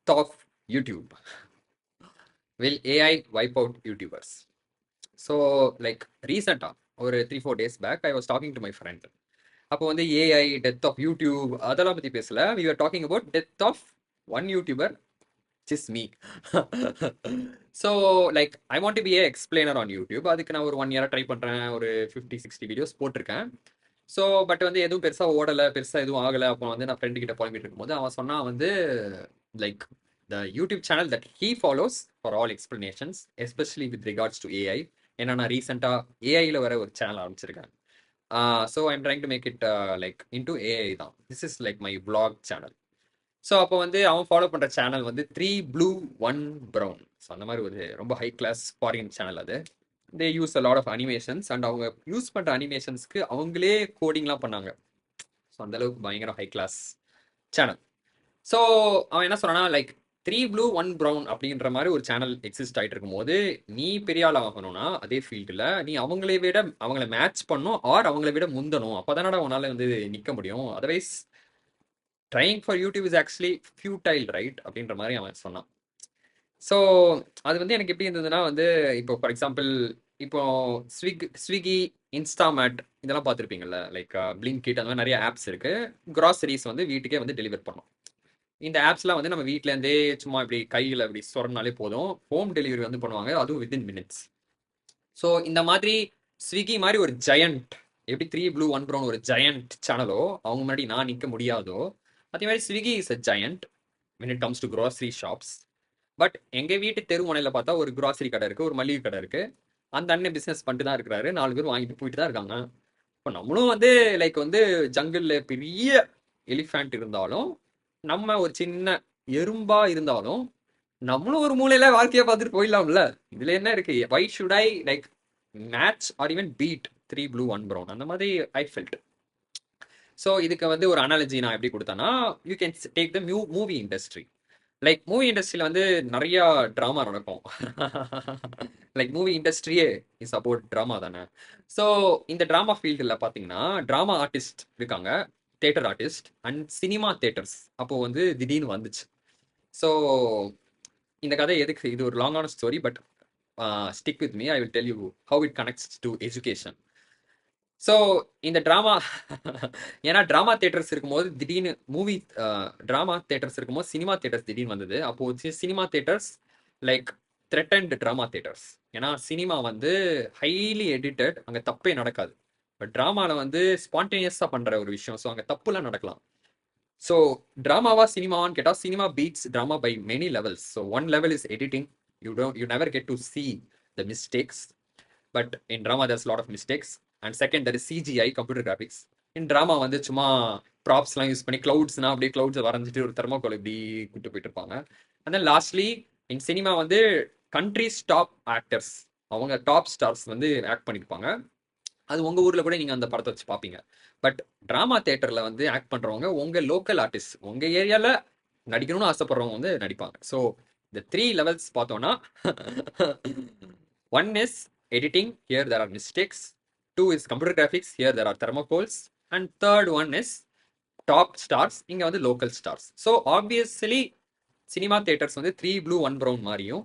of YouTube. Will AI wipe out YouTubers? So, like recently, ஒரு 3-4 days back, I was talking to my friend. அப்போ வந்து AI death of YouTube அதெல்லாம் பத்தி பேசல. We were talking about death of one YouTuber, which is me. So, like, I want to be a explainer on YouTube. அதுக்கு நான் ஒரு 1 year try பண்றேன். ஒரு 50-60 வீடியோஸ் போட்டிருக்கேன். ஸோ பட் வந்து எதுவும் பெருசா ஓடலை, பெருசா எதுவும் ஆகலை. அப்போ வந்து நான் ஃப்ரெண்டு கிட்ட புலம்பிட்டு இருக்கும்போது அவன் சொன்னா வந்து like the YouTube channel that he follows for all explanations especially with regards to AI. ஏன்னா நான் ரீசெண்டாக ஏஐயில் வர ஒரு சேனல் ஆரம்பிச்சிருக்கேன். So I'm trying to make it like into AI தான். This is like my vlog channel. So அப்போ வந்து அவன் ஃபாலோ பண்ணுற சேனல் வந்து 3 Blue 1 Brown. ஸோ அந்த மாதிரி ஒரு ரொம்ப ஹை கிளாஸ் ஃபாரின் சேனல் அது. They use a lot of animations and அவங்க யூஸ் பண்ணுற அனிமேஷன்ஸ்க்கு அவங்களே கோடிங்லாம் பண்ணாங்க. ஸோ அந்தளவுக்கு பயங்கர ஹை கிளாஸ் சேனல். ஸோ அவன் என்ன சொன்னான்னா லைக் 3 Blue 1 Brown அப்படின்ற மாதிரி ஒரு சேனல் எக்ஸிஸ்ட் ஆகிட்டு இருக்கும்போது நீ பெரிய ஆள் ஆகணும்னா அதே ஃபீல்டில் நீ அவங்கள விட அவங்கள மேட்ச் பண்ணும் ஆர் அவங்கள விட முந்தணும். அப்போ தானடா உன்னால் வந்து நிற்க முடியும். Otherwise trying for YouTube is actually futile right அப்படின்ற மாதிரி அவன் சொன்னான். ஸோ அது வந்து எனக்கு எப்படி இருந்ததுன்னா வந்து இப்போ ஃபார் எக்ஸாம்பிள் இப்போ ஸ்விக்கி இன்ஸ்டாமேட் இதெல்லாம் பார்த்துருப்பீங்கல்ல, லைக் பிளிங்கிட் அந்த மாதிரி நிறைய ஆப்ஸ் இருக்கு. கிராசரிஸ் வந்து வீட்டுக்கே வந்து டெலிவர் பண்ணும். இந்த ஆப்ஸ்லாம் வந்து நம்ம வீட்டிலேருந்தே சும்மா இப்படி கையில் இப்படி சொரனாலே போதும், ஹோம் டெலிவரி வந்து பண்ணுவாங்க, அதுவும் வித்தின் மினிட்ஸ். ஸோ இந்த மாதிரி ஸ்விக்கி மாதிரி ஒரு ஜெயண்ட், எப்படி 3 Blue 1 Brown ஒரு ஜெயண்ட் சேனலோ அவங்க முன்னாடி நான் நிற்க முடியாதோ, அதே மாதிரி Swiggy is a giant when it comes to grocery shops. But எங்க வீட்டு தெரு முனையில பார்த்தா ஒரு கிராசரி கடை இருக்கு, ஒரு மளிகை கடை இருக்கு. அந்த அண்ணன் பிசினஸ் பண்ணிட்டு தான் இருக்கிறாரு, 4 பேர் வாங்கிட்டு போயிட்டு தான் இருக்காங்க. இப்போ நம்மளும் வந்து லைக் வந்து ஜங்கிள்ல பெரிய எலிஃபேண்ட் இருந்தாலும் நம்ம ஒரு சின்ன எறும்பா இருந்தாலும் நம்மளும் ஒரு மூலையில வாழ்க்கையை பார்த்துட்டு போயிடலாம்ல. இதுல என்ன இருக்கு? Why should I like match or even beat 3 Blue 1 Brown? அந்த மாதிரி ஐ ஃபெல்ட். ஸோ இதுக்கு வந்து ஒரு அனாலஜி நான் எப்படி கொடுத்தேன்னா, you can take the movie industry. Like movie இண்டஸ்ட்ரியில் வந்து நிறைய ட்ராமா நடக்கும். லைக் மூவி இண்டஸ்ட்ரியே இஸ் அபவுட் ட்ராமா தானே. ஸோ இந்த ட்ராமா ஃபீல்டில் பார்த்தீங்கன்னா ட்ராமா ஆர்டிஸ்ட் இருக்காங்க, theatre artist and cinema theatres அப்போது வந்து திடீர்னு வந்துச்சு. ஸோ இந்த கதை எதுக்கு, இது ஒரு லாங்கான story, but stick with me, I will tell you how it connects to education. So இந்த ட்ராமா ஏன்னா ட்ராமா தேட்டர்ஸ் இருக்கும்போது திடீர்னு மூவி ட்ராமா தேட்டர்ஸ் இருக்கும்போது சினிமா தேட்டர்ஸ் திடீர்னு வந்தது. அப்போது cinema theatres like threatened drama theatres. ஏன்னா சினிமா வந்து ஹைலி எடிட்டட், அங்கே தப்பே நடக்காது. பட் ட்ராமாவில் வந்து ஸ்பான்டேனியஸாக பண்ணுற ஒரு விஷயம், ஸோ அங்கே தப்புலாம் நடக்கலாம். ஸோ ட்ராமாவா சினிமாவான்னு கேட்டால் cinema beats drama by many levels. So one level is editing. You never get to see the mistakes, but in drama there's a lot of mistakes. And second there is CGI, computer graphics. In drama வந்து சும்மா ப்ராப்ஸ்லாம் use பண்ணி கிளவுட்ஸ்னா அப்படியே கிளவுட்ஸை வரைஞ்சிட்டு ஒரு thermocol இப்படி கூட்டு போயிட்டு இருப்பாங்க. And then lastly in cinema வந்து கண்ட்ரிஸ் டாப் ஆக்டர்ஸ், அவங்க டாப் ஸ்டார்ஸ் வந்து ஆக்ட் பண்ணியிருப்பாங்க. அது உங்கள் ஊரில் கூட நீங்கள் அந்த படத்தை வச்சு பார்ப்பீங்க. பட் ட்ராமா தேட்டரில் வந்து ஆக்ட் பண்ணுறவங்க உங்கள் லோக்கல் ஆர்டிஸ்ட், உங்கள் ஏரியாவில் நடிக்கணும்னு ஆசைப்படுறவங்க வந்து நடிப்பாங்க. ஸோ இந்த 3 levels பார்த்தோன்னா one is editing, here there are mistakes. 2 is computer graphics, here there are thermocols. And third one is top stars, இங்க வந்து local stars. So obviously cinema theatres வந்து 3 Blue 1 Brown மாதிரியும்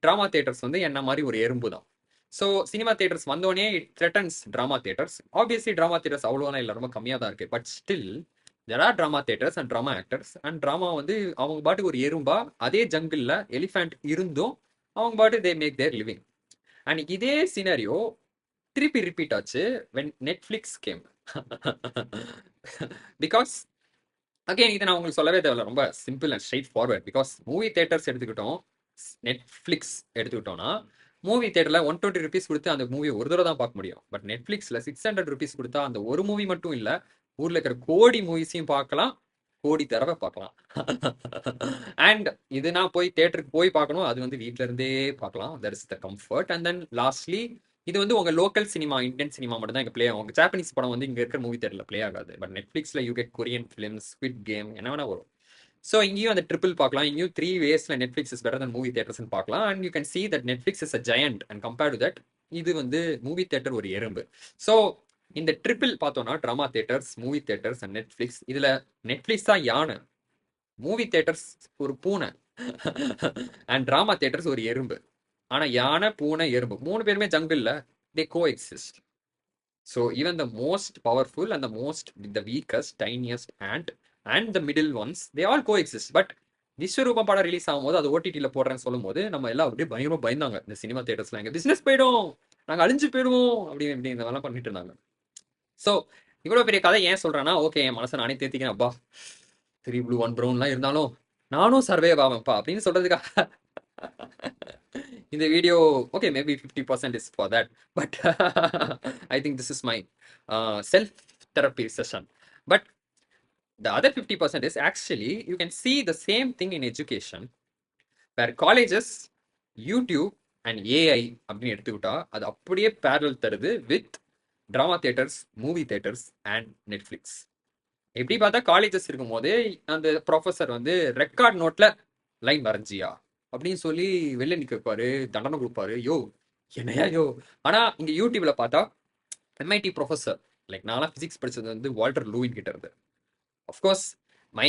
ட்ராமா தேட்டர்ஸ் வந்து என்ன மாதிரி ஒரு எறும்பு தான். ஸோ சினிமா தேட்டர்ஸ் வந்தோடனே it threatens drama theatres. Obviously drama theatres அவ்வளோதான் இல்லை, ரொம்ப கம்மியாக தான் இருக்கு. But still there are drama theatres and drama actors. And drama வந்து அவங்க பாட்டுக்கு ஒரு எறும்பா அதே ஜங்கிளில் எலிஃபேண்ட் இருந்தும் அவங்க பாட்டு they make their living. And இதே சினாரியோ திருப்பி ரிப்பீட் ஆச்சு when Netflix came. Because again இதை நான் உங்களுக்கு சொல்லவே தேவையில்ல, ரொம்ப simple and straightforward. Because movie theatres எடுத்துக்கிட்டோம், நெட்ஃப்ளிக்ஸ் எடுத்துக்கிட்டோம்னா மூவி தேட்டரில் 120 rupees கொடுத்து அந்த மூவியை ஒரு தடவை தான் பார்க்க முடியும். பட் நெட்ஃப்ளிக்ஸில் 600 rupees கொடுத்தா அந்த ஒரு மூவி மட்டும் இல்லை, ஊரில் இருக்கிற கோடி மூவிஸையும் பார்க்கலாம், கோடி தடவை பார்க்கலாம். அண்ட் இது நான் போய் தேட்டருக்கு போய் பார்க்கணும், அது வந்து வீட்டில இருந்தே பார்க்கலாம். That is the comfort. And then lastly இது வந்து உங்க லோக்கல் சினிமா, இந்தியன் சினிமா மட்டும் தான் இங்கே ப்ளே ஆகும். ஜாப்பனீஸ் படம் வந்து இங்கே இருக்கிற மூவி தேட்டரில் ப்ளே ஆகாது. பட் நெட்ஃப்ளிக்ஸில் you get Korean films, Squid Game, என்ன வேணா வரும். ஸோ இங்கேயும் அந்த ட்ரிபிள் பார்க்கலாம். இங்கேயும் 3 waysல Netflix is better than movie தேட்டர்ஸ்னு பார்க்கலாம். And you can see that Netflix is a giant and compared to that இது வந்து மூவி தேட்டர் ஒரு எறும்பு. ஸோ இந்த ட்ரிபிள் பார்த்தோம்னா drama theatres, movie theatres and Netflix. இதில் நெட்ஃப்ளிக்ஸ் தான் யானை, மூவி தேட்டர்ஸ் ஒரு பூனை, அண்ட் டிராமா தியேட்டர்ஸ் ஒரு எறும்பு. ஆனா யானை, பூனை, எறும்பு 3 பேருமே ஜங்கிள்ல they coexist. So even the most powerful and the most the weakest tiniest and the middle ones they all coexist. But Vishwaroopam படம் ரிலீஸ் ஆகும்போது அது ஓடிடியில் போடுறேன்னு சொல்லும் போது நம்ம எல்லாம் அப்படியே பயங்கரமா பயந்தாங்க. இந்த சினிமா தியேட்டர்ஸ்லாம் எங்க பிசினஸ் போயிடும், நாங்கள் அழிஞ்சு போயிடுவோம் அப்படின்னு இப்படி இந்த மாதிரிலாம் பண்ணிட்டு இருந்தாங்க. ஸோ இவ்வளோ பெரிய கதை ஏன் சொல்றேன்னா, ஓகே என் மனசை நானே தேத்திக்கிறேன். அப்பா 3 ப்ளூ 1 ப்ரௌன்லாம் இருந்தாலும் நானும் சர்வே ஆவேன்ப்பா அப்படின்னு சொல்றதுக்காக இந்த video. Okay maybe 50% is for that, but I think this is my self therapy session. But the other 50% is actually you can see the same thing in education, where colleges, YouTube and AI அப்படின்னு எடுத்துக்கிட்டா அது அப்படியே barrel தருது with drama theatres, movie theatres and Netflix. எப்படி பார்த்தா colleges இருக்கும் போதே அந்த ப்ரொஃபஸர் வந்து ரெக்கார்ட் நோட்ல லைன் வரைஞ்சியா அப்படின்னு சொல்லி வெளில நிக்க வைப்பாரு, தண்டனை கொடுப்பாரு. யோ என்னையா யோ. ஆனா இங்க யூடியூப்ல பார்த்தா எம்ஐடி ப்ரொஃபஸர், லைக் நான்லாம் பிசிக்ஸ் படிச்சது வந்து வால்டர் லூயின் கிட்ட இருந்து. அஃப்கோர்ஸ் மை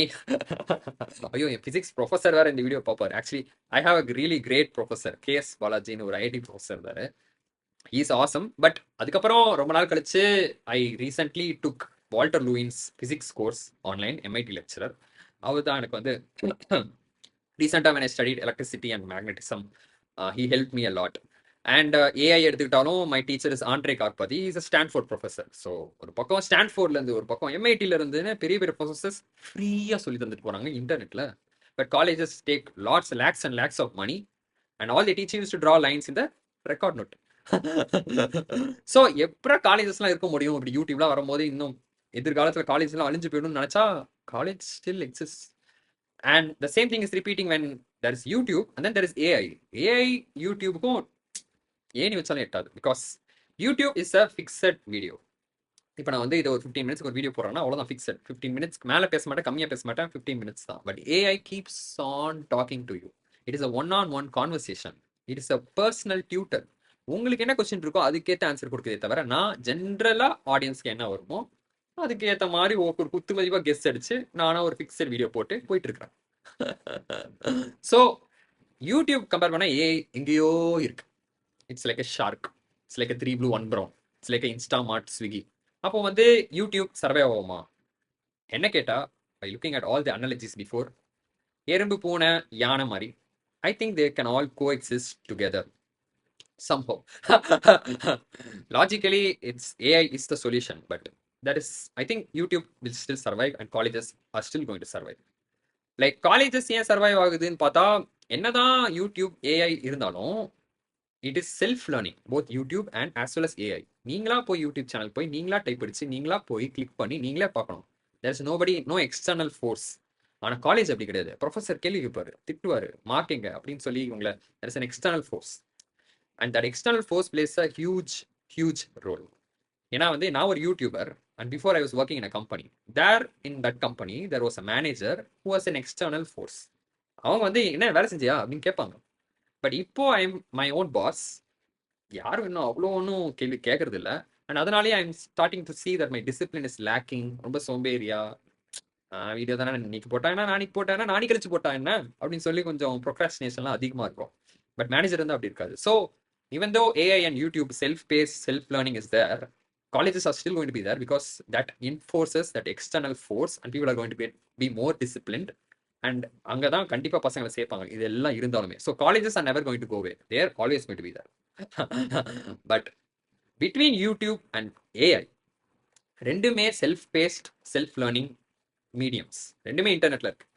ஐயோ என் பிசிக்ஸ் ப்ரொஃபஸர் வேற இந்த வீடியோ பார்ப்பாரு. Actually I have a really great professor KS பாலாஜின்னு ஒரு ஐஐடி ப்ரொஃபஸர் இருந்தாரு. Is awesome. பட் அதுக்கப்புறம் ரொம்ப நாள் கழிச்சு I recently took Walter Lewin's physics course online, MIT lecturer. அவர் தான் எனக்கு வந்து ரீசெண்டாக when I studied electricity and magnetism, he helped me a lot. And AI எடுத்துக்கிட்டாலும் my teacher is Andrej Karpathy, is a Stanford professor. So ஒரு பக்கம் ஸ்டான்ஃபோர்ட்லேருந்து ஒரு பக்கம் எம்ஐடியில் இருந்துன்னு பெரிய பெரிய ப்ரொஃபஸர்ஸ் ஃப்ரீயாக சொல்லி தந்துட்டு போகிறாங்க இன்டர்நெட்டில். But colleges take lots lakhs and lakhs of money and all the teaching to draw lines இந்த ரெக்கார்ட் நோட். ஸோ எப்போ காலேஜஸ்லாம் இருக்க முடியும் இப்படி யூடியூப்லாம் வரும்போது? இன்னும் எதிர்காலத்தில் காலேஜ்லாம் அழிஞ்சு போயிடும்னு நினச்சா college still exist. And the same thing is repeating when there is YouTube and then there is AI. AI யூடியூபுக்கும் ஏன்னு வச்சாலும் எட்டாது. Because YouTube is a fixed video. இப்போ நான் வந்து இது ஒரு 15 மினிட்ஸ்க்கு ஒரு வீடியோ போடுறேன்னா அவ்வளோதான் ஃபிக்ஸட். 15 மினிட்ஸ்க்கு மேலே பேச மாட்டேன், கம்மியாக பேச மாட்டேன், 15 மினிட்ஸ் தான். But AI keeps on talking to you. It is a one-on-one conversation. It is a personal tutor. உங்களுக்கு என்ன கொஸ்டின் இருக்கோ அதுக்கேற்ற ஆன்சர் கொடுக்குதே தவிர நான் ஜென்ரலாக ஆடியன்ஸ்க்கு என்ன வருமோ அதுக்கேற்ற மாதிரி ஒரு குத்து மதிப்பாக கெஸ் அடிச்சு நானும் ஒரு ஃபிக்ஸட் வீடியோ போட்டு போயிட்டு இருக்கிறேன். ஸோ யூடியூப் கம்பேர் பண்ணால் ஏஐ எங்கேயோ இருக்கு. It's like a shark, it's like a 3 blue 1 brown, it's like Instamart, Swiggy. அப்போ வந்து யூடியூப் சர்வே ஆகுமா என்ன கேட்டா, by looking at all the analogies before, எறும்பு, பூனை, யானை மாதிரி I think they can all coexist together somehow. Logically it's AI is the solution, but that is, I think YouTube will still survive and colleges are still going to survive. Like colleges ஏன் survive ஆகுதுன்னு பார்த்தா, என்னதான் YouTube AI இருந்தாலும் it is self learning both YouTube and as well as AI. நீங்களா போய் YouTube channel போய் நீங்களா type அடிச்சு நீங்களா போய் கிளிக் பண்ணி நீங்களே பார்க்கணும். There is nobody, no external force. ஆனால் காலேஜ் அப்படி கிடையாது. ப்ரொஃபஸர் கேள்வி கேட்பாரு, திட்டுவாரு, மார்க்கிங்க அப்படின்னு சொல்லி உங்களை, there is an external force and that external force plays a huge role. ஏன்னா வந்து நான் ஒரு YouTuber and before I was working in a company. There in that company there was a manager who was an external force. அவங்க வந்து என்ன வேலை செஞ்சியா அப்படின்னு கேட்பாங்க. பட் இப்போ I am my own boss. யாரும் இன்னும் அவ்வளோ ஒன்றும் கேள்வி கேட்கறது இல்லை. அண்ட் அதனாலேயே I am starting to see that my discipline is lacking. ரொம்ப சோம்பேறியா, வீடியோ தானே இன்னைக்கு போட்டா என்ன, நாளைக்கு போட்டா என்ன, நாளைக்கு கழிச்சு போட்டா என்ன அப்படின்னு சொல்லி கொஞ்சம் ப்ரொக்ராஸ்டினேஷன்லாம் அதிகமாக இருக்கும். பட் மேனேஜர் இருந்தால் அப்படி இருக்காது. So even though AI and YouTube self-paced self-learning is there, colleges are still going to be there because that enforces that external force and people are going to be more disciplined. And அங்கே தான் கண்டிப்பாக பசங்களை சேர்ப்பாங்க இது எல்லாம் இருந்தாலுமே. So colleges are never going to go way, they are always going to be there. But between YouTube and AI ரெண்டுமே self paced self learning mediums, ரெண்டுமே இன்டர்நெட்டில் இருக்கு.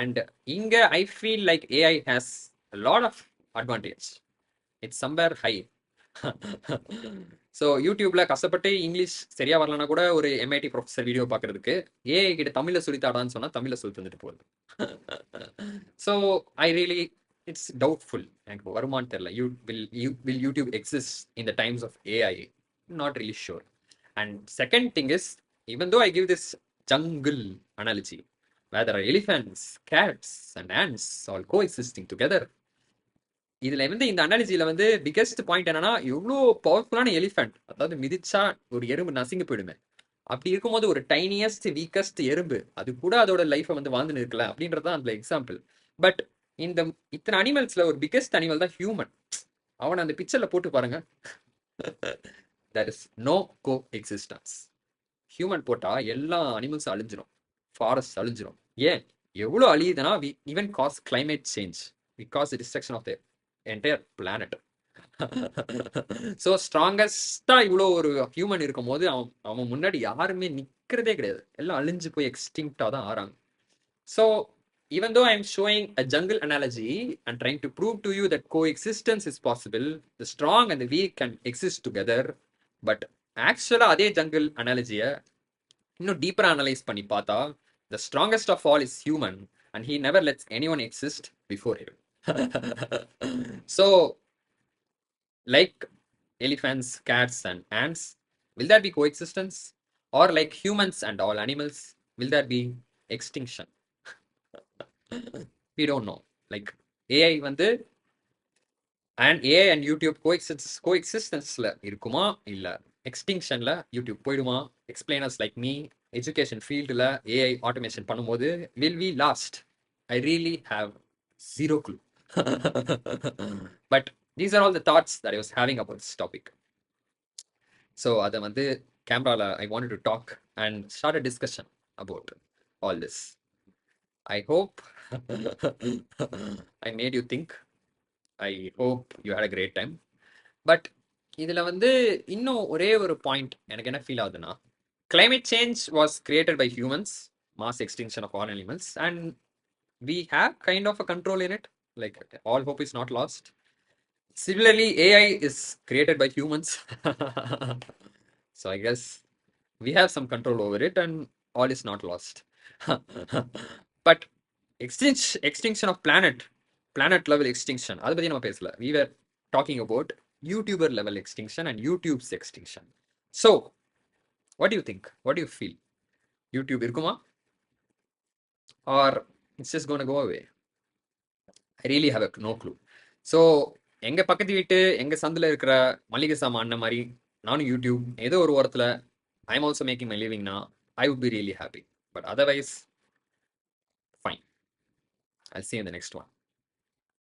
அண்ட் இங்கே I feel like AI has a lot of advantage. It's somewhere high. So யூடியூப்ல கஷ்டப்பட்டு English சரியா வரலன்னா கூட ஒரு எம்ஐடி ப்ரொஃபஸர் வீடியோ பார்க்கறதுக்கு ஏஐ கிட்ட தமிழ்ல சொல்லித்தாடான்னு சொன்னா தமிழ்ல சொல்லி தந்துட்டு போகுது. So I really it's doubtful. எனக்கு வருமானு தெரியல. Will YouTube exist in the times of AI? Not really sure. And second thing is, even though I give this jungle analogy where there are elephants, cats and ants all coexisting together, இதுல வந்து இந்த அனாலஜியில வந்து biggest point என்னன்னா, எவ்வளோ பவர்ஃபுல்லான elephant, அதாவது மிதிச்சா ஒரு எறும்பு நசுங்கி போயிடுமே, அப்படி இருக்கும்போது ஒரு டைனியஸ்ட் வீக்கஸ்ட் எறும்பு அது கூட அதோட லைஃபை வந்து வாழ்ந்து நிற்கல அப்படின்றது தான் அதுல எக்ஸாம்பிள். பட் இந்த இத்தனை அனிமல்ஸ்ல ஒரு பிக்கெஸ்ட் அனிமல் தான் ஹியூமன். அவனை அந்த பிக்சர்ல போட்டு பாருங்க. there is no co-existence. Human போட்டா எல்லா அனிமல்ஸும் அழிஞ்சிரும், ஃபாரஸ்ட் அழிஞ்சிரும். ஏன் எவ்வளோ அழியுதுன்னா we even cause climate change, because destruction of the entire planet. So ஸ்ட்ராங்கஸ்டா இவ்வளோ ஒரு ஹியூமன் இருக்கும் போது அவன் அவன் முன்னாடி யாருமே நிக்கிறதே கிடையாது, எல்லாம் அழிஞ்சு போய் எக்ஸ்டிங்க்டா தான் ஆறாங்க. So even though I'm showing a jungle analogy and trying to prove to you that coexistence is possible, the strong and the weak can exist together, but actually அதே jungle analogy இன்னும் டீப்பரா அனலைஸ் பண்ணி பார்த்தா the strongest of all is human and he never lets anyone exist before him. So like elephants, cats and ants, will there be coexistence? Or like humans and all animals, will there be extinction? We don't know. Like AI வந்து and AI and YouTube coexistence இருக்குமா இல்ல எக்ஸ்டிங்ஷன்ல YouTube போயிடுமா? Explainers like me education ஃபீல்டில் AI automation பண்ணும்போது will we last? I really have zero clue. But these are all the thoughts that I was having about this topic. So அதை வந்து கேமராவில் I want to talk and start a discussion about all this. I hope I made you think. I hope you had a great time. But இதில் வந்து இன்னும் ஒரே ஒரு point எனக்கு என்ன ஃபீல் ஆகுதுன்னா, climate change was created by humans, mass extinction of all animals, and we have kind of a control in it. Like all hope is not lost. Similarly, AI is created by humans. So I guess we have some control over it and all is not lost. But extinction of planet level extinction, அதை பற்றி நம்ம பேசல. We were talking about YouTuber level extinction and YouTube's extinction. So what do you think? What do you feel? YouTube இருக்குமா or it's just going to go away? I really have no clue. So எங்க பக்கத்து வீட்டு எங்க சந்தில் இருக்கிற மளிகை சாமான் அண்ணன் மாதிரி நானும் யூடியூப் ஏதோ ஒரு ஓரத்தில் I am also making my லிவிங்னா I would be really happy. But otherwise fine. I'll see you in the next one.